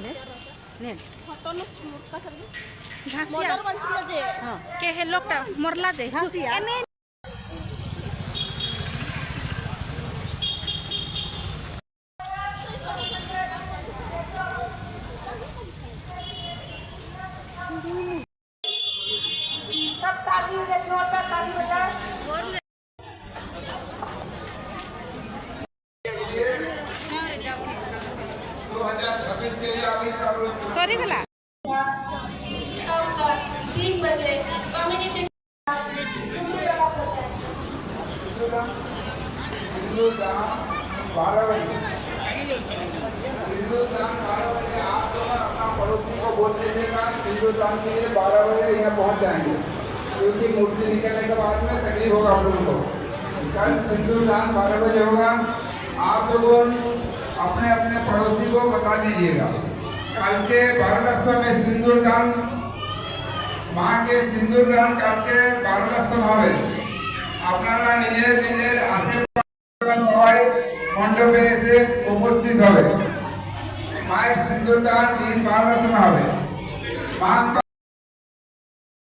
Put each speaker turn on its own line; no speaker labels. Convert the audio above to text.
নেন
ঘাসিয়া
কে হে লোকটা মরলা দে
ঘাসিয়া
सॉरी गला
3 बजे कम्युनिटी
आप लोग अपना पड़ोसी को बोल दीजिएगा सिंदूरदान के लिए 12 बजे यहाँ पहुँच जाएंगे, क्योंकि मूर्ति निकलने के बाद में तकलीफ होगा हम लोगों को। कल सिंदूरदान 12 बजे होगा। आप लोगों अपने अपने पड़ोसी को बता दीजिएगा। कल के बारहस्व में सिंदूरदान माँ के सिंदूरदान करके बारहस्व হবে আপনারা নিজের নিজের আশেপাশে সবাই মণ্ডপে এসে উপস্থিত হবে। মায়ের সিন্দুরদান দিন 12টার সময় হবে। মা